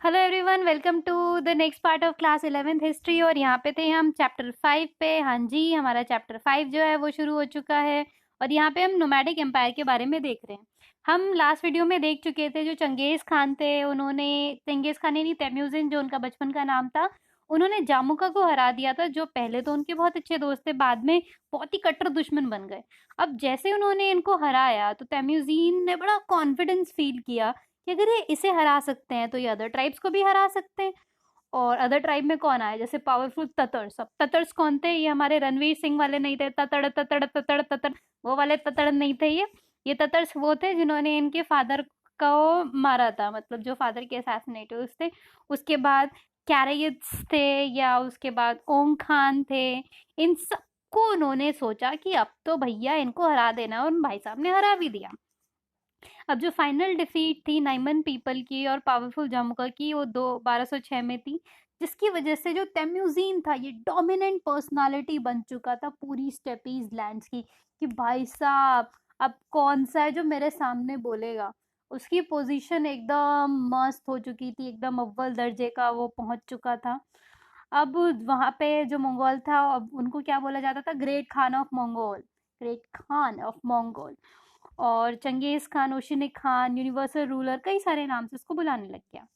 Hello everyone, welcome to the next part of class 11th history. और यहाँ पे थे हम चैप्टर 5 पे। हाँ जी, हमारा चैप्टर 5 जो है वो शुरू हो चुका है। और यहाँ पे हम नोमैडिक एम्पायर के बारे में देख रहे हैं। हम लास्ट वीडियो में देख चुके थे जो चंगेज खान थे, उन्होंने चंगेज खान नहीं, तैमूजिन जो उनका बचपन का नाम था, उन्होंने जामुका को हरा दिया था, जो पहले तो उनके बहुत अच्छे दोस्त थे, बाद में बहुत ही कट्टर दुश्मन बन गए। अब जैसे उन्होंने इनको हराया तो तैमूजिन ने बड़ा कॉन्फिडेंस फील किया कि अगर ये इसे हरा सकते हैं तो ये अदर ट्राइब्स को भी हरा सकते हैं। और अदर ट्राइब में कौन आए, जैसे पावरफुल ततर्स। अब ततर्स कौन थे? ये हमारे रणवीर सिंह वाले नहीं थे, ततड़ ततड़ ततड़ ततड़, वो वाले ततड़ नहीं थे। ये ततर्स वो थे जिन्होंने इनके फादर को मारा था, मतलब जो फादर के असैसिनेटर्स थे। उसके बाद कैरेट्स थे, या उसके बाद ओंग खान थे। इन सबको उन्होंने सोचा कि अब तो भैया इनको हरा देना, और भाई साहब ने हरा भी दिया। अब जो फाइनल डिफीट थी नाइमन पीपल की और पावरफुल जामुका की, वो 1206 में थी, जिसकी वजह से जो तैमूजिन था ये डोमिनेंट पर्सनालिटी बन चुका था पूरी स्टेपीज लैंड्स की, कि भाई साहब अब कौन सा है जो मेरे सामने बोलेगा। उसकी पोजीशन एकदम मस्त हो चुकी थी, एकदम अव्वल दर्जे का वो पहुंच चुका था। अब वहां पे जो मंगोल था, अब उनको क्या बोला जाता था? Great khan of Mongol, great khan of Mongol. और Genghis Khan, oceanic khan, universal ruler, कई सारे नाम से उसको बुलाने लग गया।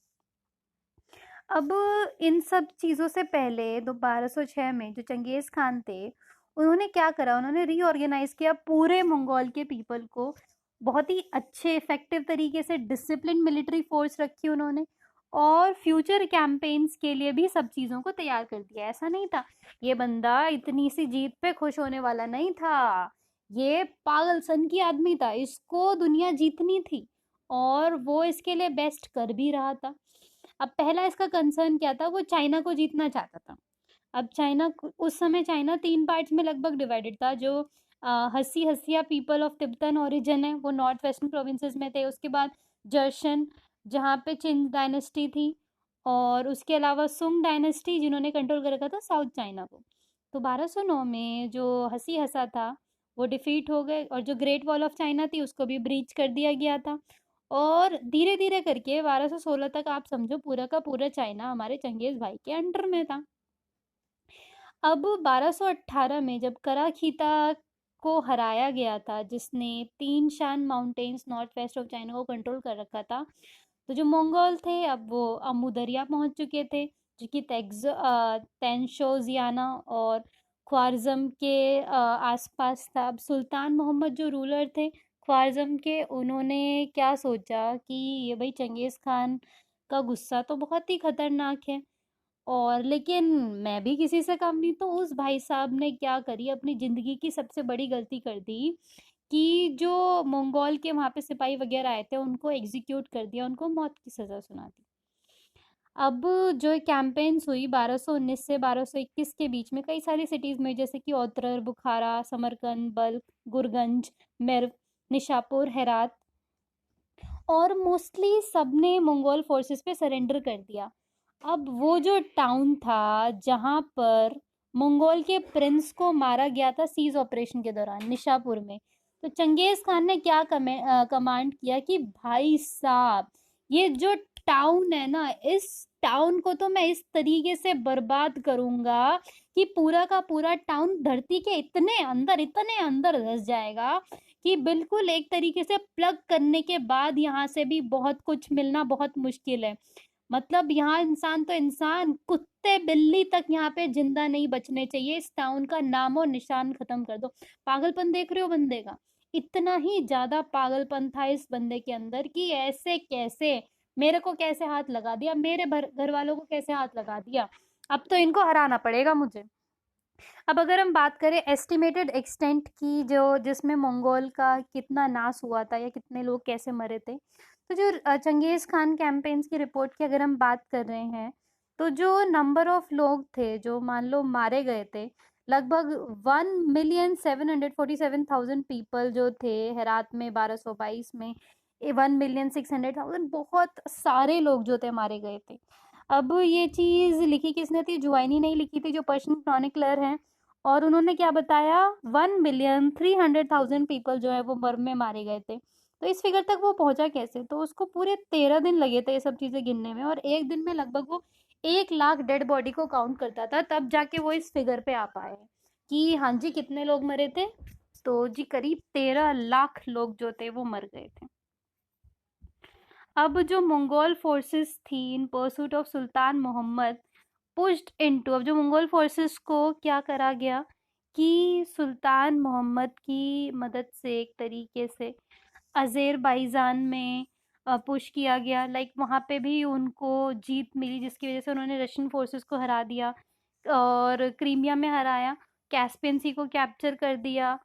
अब इन सब चीज़ों से पहले 1206 में जो चंगेज खान थे, उन्होंने क्या करा? उन्होंने रीऑर्गेनाइज किया पूरे मंगोल के पीपल को, बहुत ही अच्छे इफेक्टिव तरीके से डिसिप्लिन मिलिट्री फोर्स रखी उन्होंने, और फ्यूचर कैंपेन्स के लिए भी सब चीज़ों को तैयार कर दिया। ऐसा नहीं था ये बंदा इतनी सी जीत पे खुश होने वाला नहीं था, ये पागल सन की आदमी था, इसको दुनिया जीतनी थी, और वो इसके लिए बेस्ट कर भी रहा था। अब पहला इसका कंसर्न क्या था? वो चाइना को जीतना चाहता था। अब उस समय चाइना 3 पार्ट्स में लगभग डिवाइडेड था। जो हसी हसिया पीपल ऑफ तिब्बतन ओरिजिन है, वो नॉर्थ वेस्टर्न प्रोविंसेस में थे। उसके बाद जर्शन, जहाँ पे चिन डायनेस्टी थी। और उसके अलावा सुंग डायनेस्टी, जिन्होंने कंट्रोल कर रखा था साउथ चाइना को। तो 1209 में जो हसी हसा था वो डिफीट हो गए, और जो ग्रेट वॉल ऑफ चाइना थी उसको भी ब्रीच कर दिया गया था। और धीरे धीरे करके 1216 तक आप समझो पूरा का पूरा चाइना हमारे चंगेज भाई के अंडर में था। अब 1218 में जब कराखीता को हराया गया था, जिसने तीन शान mountains north west of China को कंट्रोल कर रखा था, तो जो मंगोल थे अब वो अमू दरिया पहुंच चुके थे, जो कि तेंशोजियाना और ख्वारिज़म के आसपास था। अब सुल्तान मोहम्मद जो रूलर थे ख्वारिज़म के, उन्होंने क्या सोचा कि ये भाई चंगेज़ खान का गुस्सा तो बहुत ही खतरनाक है, और लेकिन मैं भी किसी से कम नहीं। तो उस भाई साहब ने क्या करी, अपनी ज़िंदगी की सबसे बड़ी गलती कर दी कि जो मंगोल के वहाँ पे सिपाही वगैरह आए थे उनको एग्जीक्यूट कर दिया, उनको मौत की सज़ा सुना दी। अब जो कैंपेन्स हुई 1219 से 1221 के बीच में कई सारी सिटीज़ में, जैसे कि ओत्रर, बुखारा, समरकंद, बल्ख, गुरगंज, मेरव, निशापुर, हेरात, और मोस्टली सबने मंगोल फोर्सेस पे सरेंडर कर दिया। अब वो जो टाउन था जहाँ पर मंगोल के प्रिंस को मारा गया था सीज ऑपरेशन के दौरान, निशापुर में, तो चंगेज खान ने क्या कमांड किया कि भाई साहब ये जो टाउन है ना, इस टाउन को तो मैं इस तरीके से बर्बाद करूंगा कि पूरा का पूरा टाउन धरती के इतने अंदर धस जाएगा कि बिल्कुल एक तरीके से प्लग करने के बाद यहाँ से भी बहुत कुछ मिलना बहुत मुश्किल है। मतलब यहाँ इंसान तो इंसान, कुत्ते बिल्ली तक यहाँ पे जिंदा नहीं बचने चाहिए, इस टाउन का नामो निशान खत्म कर दो। पागलपन देख रहे हो बंदे का? इतना ही ज्यादा पागलपन था इस बंदे के अंदर कि ऐसे कैसे मेरे को कैसे हाथ लगा दिया, मेरे घर वालों को कैसे हाथ लगा दिया, अब तो इनको हराना पड़ेगा मुझे। अब अगर हम बात करें एस्टिमेटेड एक्सटेंट की, जो जिसमें मंगोल का कितना नाश हुआ था या कितने लोग कैसे मरे थे, तो जो चंगेज खान कैंपेन्स की रिपोर्ट की अगर हम बात कर रहे हैं, तो जो नंबर ऑफ लोग थे जो मान लो मारे गए थे, लगभग 1,747,000 पीपल जो थे हेरात में 1222 में, 1,600,000, बहुत सारे लोग जो थे मारे गए थे। अब ये चीज़ लिखी किसने थी? जुवाइनी नहीं लिखी थी, जो पर्शियन क्रॉनिकलर हैं। और उन्होंने क्या बताया? 1,300,000 पीपल जो है वो बर्म में मारे गए थे। तो इस फिगर तक वो पहुंचा कैसे? तो उसको पूरे 13 दिन लगे थे ये सब चीज़ें गिनने में, और एक दिन में लगभग वो 1 लाख डेड बॉडी को काउंट करता था, तब जाके वो इस फिगर पे आ पाए कि हाँ जी कितने लोग मरे थे। तो जी करीब 13 लाख लोग जो थे वो मर गए थे। अब जो मंगोल फोर्सेस थी in pursuit of Sultan Mohammad pushed into, अब जो मंगोल फोर्सेस को क्या करा गया कि सुल्तान मोहम्मद की मदद से एक तरीके से अज़ेरबैजान में पुश किया गया। लाइक वहाँ पे भी उनको जीत मिली, जिसकी वजह से उन्होंने रशियन फोर्सेस को हरा दिया और क्रीमिया में हराया, कैस्पियन सी को कैप्चर कर दिया।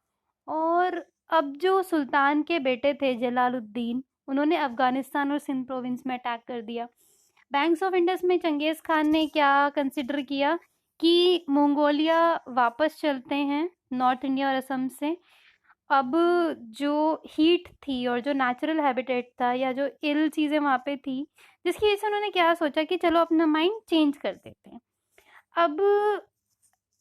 और अब जो सुल्तान के बेटे थे जलालुद्दीन, उन्होंने अफगानिस्तान और सिंध प्रोविंस में अटैक कर दिया। बैंक्स ऑफ इंडस में चंगेज़ खान ने क्या कंसिडर किया कि मंगोलिया वापस चलते हैं नॉर्थ इंडिया और असम से। अब जो हीट थी और जो नेचुरल हैबिटेट था या जो इल चीज़ें वहाँ पे थी, जिसकी वजह से उन्होंने क्या सोचा कि चलो अपना माइंड चेंज कर देते हैं। अब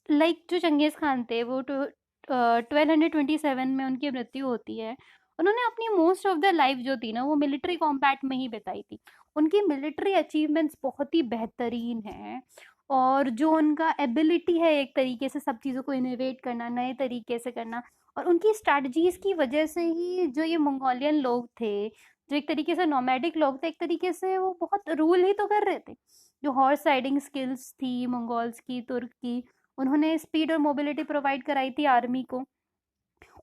लाइक जो चंगेज़ खान थे वो 1227 में उनकी मृत्यु होती है। उन्होंने अपनी मोस्ट ऑफ द लाइफ जो थी ना वो मिलिट्री कॉम्बैट में ही बिताई थी। उनकी मिलिट्री अचीवमेंट्स बहुत ही बेहतरीन हैं, और जो उनका एबिलिटी है एक तरीके से सब चीज़ों को इनोवेट करना, नए तरीके से करना, और उनकी स्ट्रैटेजीज की वजह से ही जो ये मंगोलियन लोग थे, जो एक तरीके से नोमैडिक लोग थे, एक तरीके से वो बहुत रूल ही तो कर रहे थे। जो हॉर्स राइडिंग स्किल्स थी मंगोल्स की, तुर्क की, उन्होंने स्पीड और मोबिलिटी प्रोवाइड कराई थी आर्मी को।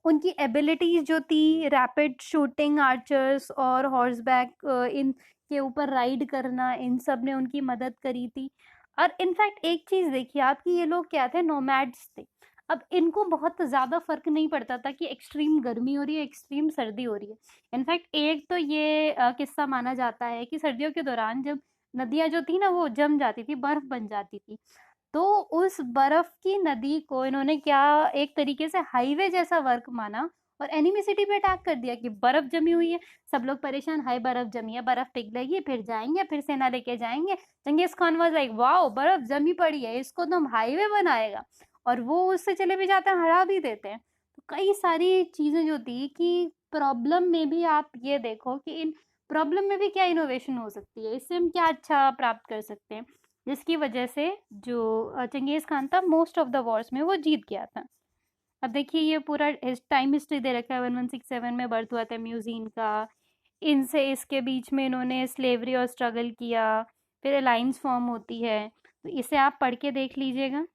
उनकी एबिलिटीज जो थी रैपिड शूटिंग, आर्चर्स और हॉर्सबैक इन के ऊपर राइड करना, इन सब ने उनकी मदद करी थी। और इनफैक्ट एक चीज़ देखिए आप कि ये लोग क्या थे, नोमैड्स थे। अब इनको बहुत ज़्यादा फर्क नहीं पड़ता था कि एक्सट्रीम गर्मी हो रही है, एक्सट्रीम सर्दी हो रही है। इनफैक्ट एक तो ये किस्सा माना जाता है कि सर्दियों के दौरान जब नदियाँ जो थी ना वो जम जाती थी, बर्फ बन जाती थी, तो उस बर्फ की नदी को इन्होंने क्या एक तरीके से हाईवे जैसा वर्क माना और एनिमी सिटी पे अटैक कर दिया कि बर्फ जमी हुई है, सब लोग परेशान, हाय बर्फ जमी है, बर्फ पिघलेगी फिर जाएंगे, फिर सेना लेके जाएंगे। चंगेज खान वाज लाइक वाओ बर्फ जमी पड़ी है, इसको तो हम हाईवे बनाएगा, और वो उससे चले भी जाते हैं, हरा भी देते हैं। तो कई सारी चीजें जो थी कि प्रॉब्लम में भी आप ये देखो कि इन प्रॉब्लम में भी क्या इनोवेशन हो सकती है, इससे हम क्या अच्छा प्राप्त कर सकते हैं, जिसकी वजह से जो चंगेज़ खान था मोस्ट ऑफ द वॉर्स में वो जीत गया था। अब देखिए ये पूरा टाइम हिस्ट्री दे रखा है। 1167 में बर्थ हुआ था म्यूजिन का, इनसे इसके बीच में इन्होंने स्लेवरी और स्ट्रगल किया, फिर अलाइंस फॉर्म होती है, तो इसे आप पढ़ के देख लीजिएगा।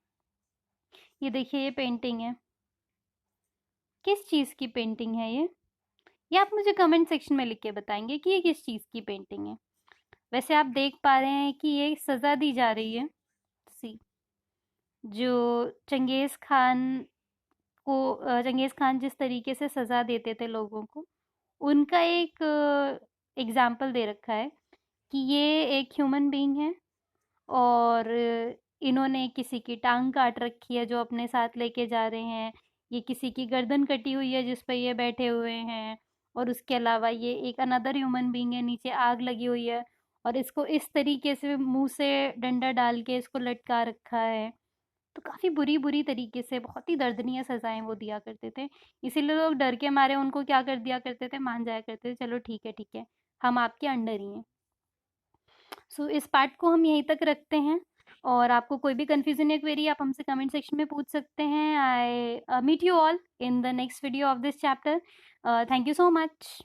ये देखिए ये पेंटिंग है, किस चीज़ की पेंटिंग है ये आप मुझे कमेंट सेक्शन में लिख के बताएंगे कि ये किस चीज़ की पेंटिंग है। वैसे आप देख पा रहे हैं कि ये सज़ा दी जा रही है। सी जो चंगेज़ खान चंगेज़ खान जिस तरीके से सज़ा देते थे लोगों को, उनका एक एग्जाम्पल दे रखा है कि ये एक ह्यूमन बीइंग है और इन्होंने किसी की टांग काट रखी है जो अपने साथ लेके जा रहे हैं, ये किसी की गर्दन कटी हुई है जिस पर ये बैठे हुए हैं, और उसके अलावा ये एक अनदर ह्यूमन बीइंग है, नीचे आग लगी हुई है और इसको इस तरीके से मुंह से डंडा डाल के इसको लटका रखा है। तो काफ़ी बुरी-बुरी तरीके से बहुत ही दर्दनीय सज़ाएँ वो दिया करते थे। इसीलिए लोग डर के मारे उनको क्या कर दिया करते थे, मान जाया करते थे, चलो ठीक है, हम आपके अंडर ही हैं। सो इस पार्ट को हम यहीं तक रखते हैं, और आपको कोई भी कन्फ्यूज़न या क्वेरी आप हमसे कमेंट सेक्शन में पूछ सकते हैं। I meet you all in the next video of this chapter. Thank you so much.